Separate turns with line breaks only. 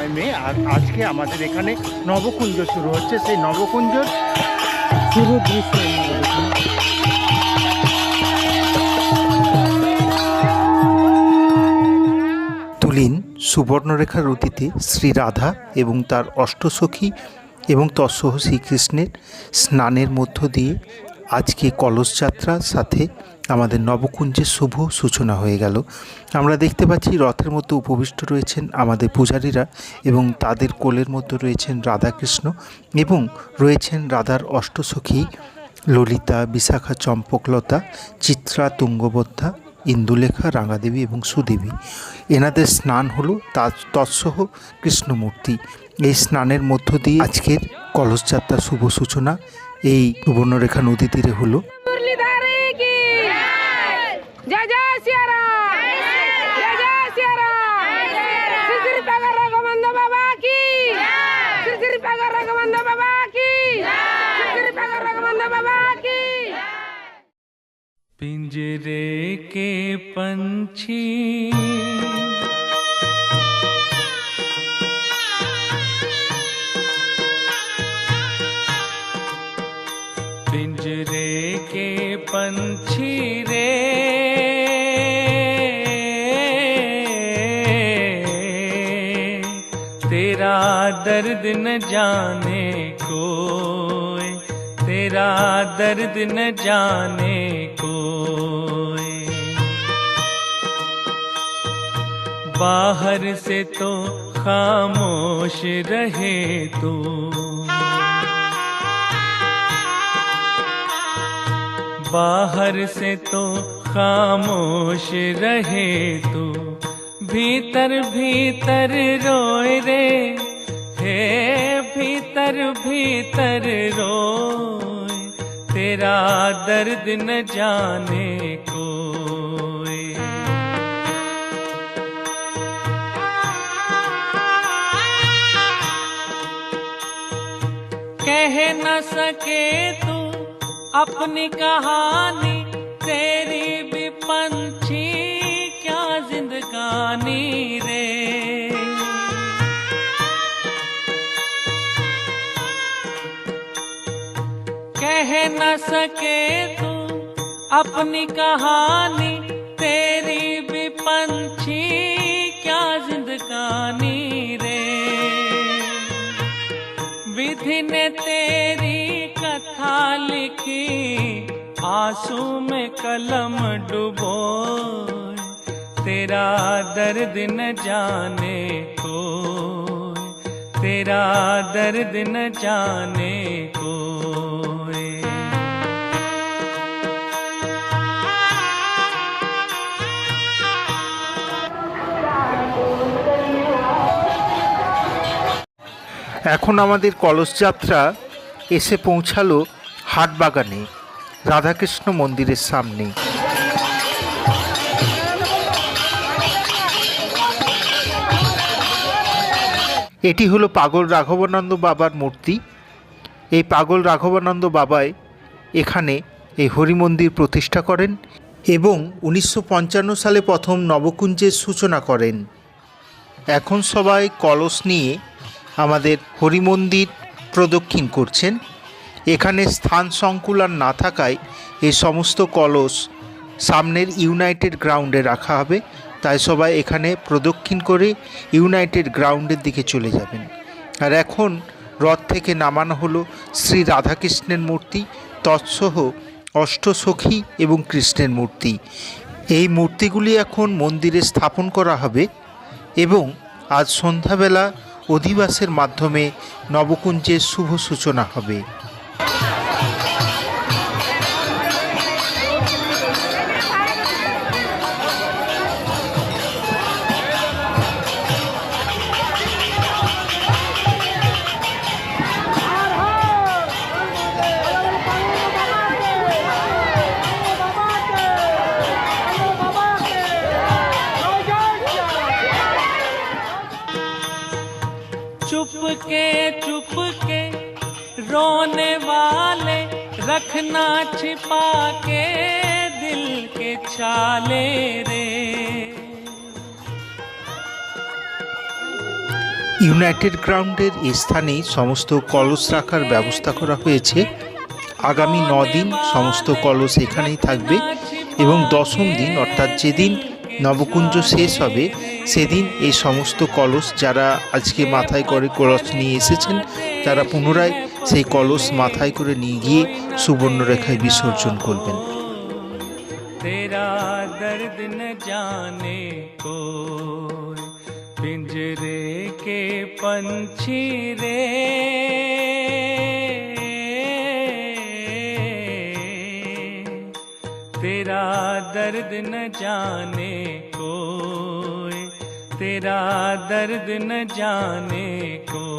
টাইমে আজকে আমাদের এখানে নবকুঞ্জ শুরু হচ্ছে। সেই নবকুঞ্জর পুরো দৃশ্য তুলিন সুবর্ণরেখার অতীতে শ্রী রাধা এবং তার অষ্টসখী এবং তৎসহ শ্রীকৃষ্ণের স্নানের মধ্য দিয়ে আজকে কলস যাত্রার সাথে আমাদের নবকুঞ্জের শুভ সূচনা হয়ে গেল। আমরা দেখতে পাচ্ছি রথের মধ্যে উপবিষ্ট রয়েছেন আমাদের পূজারীরা এবং তাদের কোলের মধ্যে রয়েছেন রাধাকৃষ্ণ এবং রয়েছেন রাধার অষ্টসখী ললিতা, বিশাখা, চম্পকলতা, চিত্রা, তুঙ্গবদ্ধা, ইন্দুলেখা, রাঙাদেবী এবং সুদেবী। এনাদের স্নান হলো তৎসহ কৃষ্ণমূর্তি। এই স্নানের মধ্য দিয়ে আজকের কলসযাত্রার শুভ সূচনা এই সুবর্ণরেখা নদী তীরে হলো।
पिंजरे के पंछी पिंजरे के पंछी रे तेरा दर्द न जाने कोई, तेरा दर्द न जाने कोई। बाहर से तो खामोश रहे तू, बाहर से तो खामोश रहे तू, भीतर भीतर रोए रे, हे भीतर भीतर रोए, तेरा दर्द न जाने कोई। कह न सके तू अपनी कहानी, तेरी भी पंछी क्या जिंदगानी रे। कह न सके तू अपनी कहानी, तेरी भी पंछी क्या जिंदगानी रे। विधि ने तेरी कथा लिखी, आंसू में कलम डुबोए, तेरा दर्द न जाने कोई, तेरा दर्द न जाने कोई।
এখন আমাদের কলস যাত্রা এসে পৌঁছালো হাটবাগানে রাধাকৃষ্ণ মন্দিরের সামনে। এটি হলো পাগল রাঘবানন্দ বাবার মূর্তি। এই পাগল রাঘবানন্দ বাবাই এখানে এই হরিমন্দির প্রতিষ্ঠা করেন এবং 1955 সালে প্রথম নবকুঞ্জের সূচনা করেন। এখন সবাই কলস নিয়ে আমাদের হরিমন্দির প্রদক্ষিণ করছেন। এখানে স্থান সংকুলান না থাকায় এই সমস্ত কলস সামনের ইউনাইটেড গ্রাউন্ডে রাখা হবে, তাই সবাই এখানে প্রদক্ষিণ করে ইউনাইটেড গ্রাউন্ডের দিকে চলে যাবেন। আর এখন রথ থেকে নামানো হলো শ্রী রাধাকৃষ্ণের মূর্তি, তৎসহ অষ্টসখী এবং কৃষ্ণের মূর্তি। এই মূর্তিগুলি এখন মন্দিরে স্থাপন করা হবে এবং আজ সন্ধ্যাবেলা অধিবাসের মাধ্যমে নবকুঞ্জের শুভ সূচনা হবে।
चुपके चुपके रोने वाले रखना छिपा के दिल के छाले रे।
ইউনাইটেড গ্রাউন্ডের এই স্থানেই সমস্ত কলস রাখার ব্যবস্থা করা হয়েছে। আগামী 9 দিন সমস্ত কলস এখানেই থাকবে এবং 10ম দিন অর্থাৎ যেদিন নবকুঞ্জ শেষ হবে সেদিন এই সমস্ত কলস যারা আজকে মাথায় করে কলস নিয়ে এসেছেন তারা পুনরায় সেই কলস মাথায় করে নিয়ে গিয়ে সুবর্ণরেখায় বিসর্জন করবেন।
तेरा दर्द न जाने को पिंजरे के पंछी रे तेरा दर्द न जाने को तेरा दर्द न जाने को